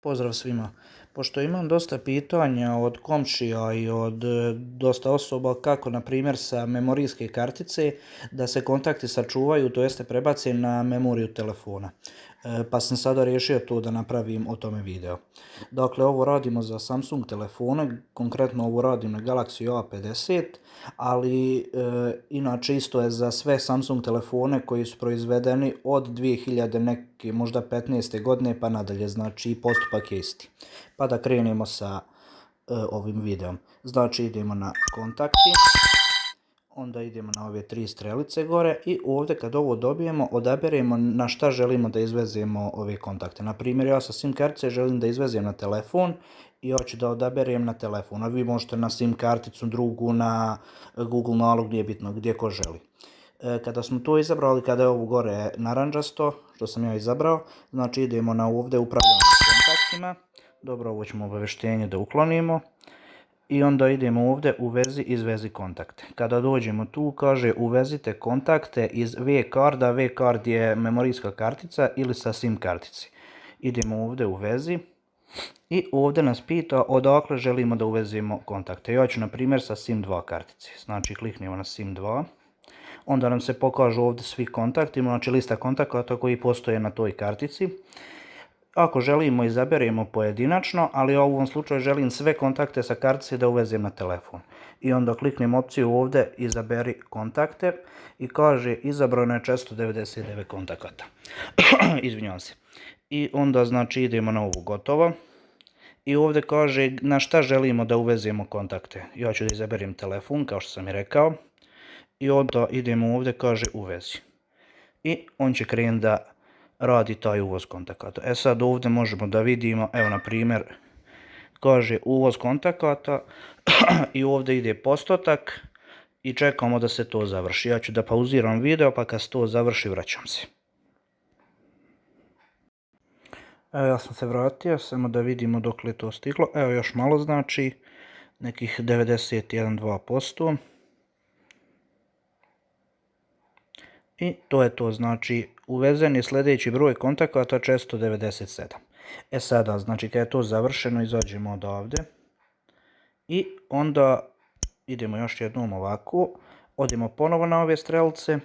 Pozdrav svima. Pošto imam dosta pitanja od komšija i od dosta osoba kako, na primjer, sa memorijske kartice da se kontakti sačuvaju, to jeste prebace na memoriju telefona. Pa sam sada riješio to da napravim o tome video. Dakle, ovo radimo za Samsung telefone, konkretno ovo radim na Galaxy A50, ali inače isto je za sve Samsung telefone koji su proizvedeni od 2000 neke možda 15. godine pa nadalje, znači postupak je isti. Pa da krenemo sa ovim videom. Znači idemo na kontakti, onda idemo na ove tri strelice gore i ovdje kad ovo dobijemo odaberemo na šta želimo da izvezemo ove kontakte. Na primjer, ja sa SIM kartice želim da izvezem na telefon i hoću da odaberem na telefon, a vi možete na SIM karticu drugu, na Google nalog, nije bitno, gdje ko želi. Kada smo to izabrali, kada je ovo gore naranđasto, što sam ja izabrao, znači idemo na ovdje upravljanje kontaktima. Dobro, ovo ćemo obavještenje da uklonimo. I onda idemo ovdje u vezi izvezi kontakte. Kada dođemo tu, kaže uvezite kontakte iz V-Carda. V-Card je memorijska kartica ili sa SIM kartici. Idemo ovdje u vezi i ovdje nas pita odakle želimo da uvezemo kontakte. Ja ću na primjer sa SIM2 kartici. Znači kliknemo na SIM2. Onda nam se pokažu ovdje svi kontakti, znači lista kontakata koji postoje na toj kartici. Ako želimo, izaberemo pojedinačno, ali u ovom slučaju želim sve kontakte sa kartice da uvezem na telefon. I onda kliknem opciju ovdje izaberi kontakte i kaže izabrano je 499 kontakata. Izvinjavam se. I onda znači idemo na ovo gotovo. I ovdje kaže na šta želimo da uvezemo kontakte. Ja ću da izaberem telefon kao što sam i rekao. I onda idemo ovdje, kaže uvezi. I on će krenuti da radi taj uvoz kontakata. Sad ovdje možemo da vidimo, evo na primjer, kaže uvoz kontakata i ovdje ide postotak i čekamo da se to završi. Ja ću da pauziram video pa kad se to završi vraćam se. Evo ja sam se vratio, samo da vidimo dokle je to stiglo. Evo još malo, znači nekih 91-2%. I to je to, znači uvezen je sljedeći broj kontakata 497. Sada, znači kad je to završeno, izađemo odavde i onda idemo još jednom ovako, odemo ponovo na ove strelce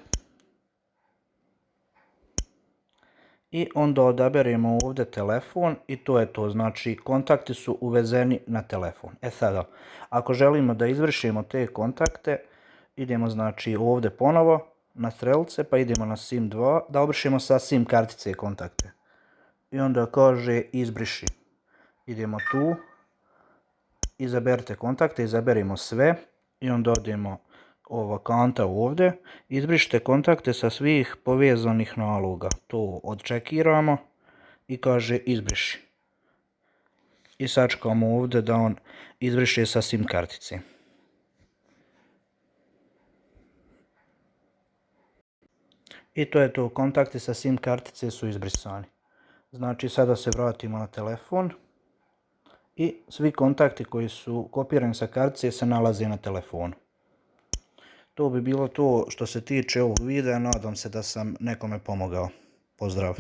i onda odaberemo ovdje telefon i to je to, znači kontakti su uvezeni na telefon. Sada, ako želimo da izvršimo te kontakte, idemo znači ovdje ponovo na strelce, pa idemo na SIM2, da obrišemo sa SIM kartice kontakte. I onda kaže izbriši. Idemo tu, izaberite kontakte, izaberimo sve i onda odemo ova kanta ovdje, izbrišite kontakte sa svih povezanih naloga. To odčekiramo i kaže izbriši. I sačekamo ovdje da on izbriše sa SIM kartice. I to je to, kontakti sa SIM kartice su izbrisani. Znači sada se vratimo na telefon i svi kontakti koji su kopirani sa kartice se nalaze na telefonu. To bi bilo to što se tiče ovog videa, nadam se da sam nekome pomogao. Pozdrav!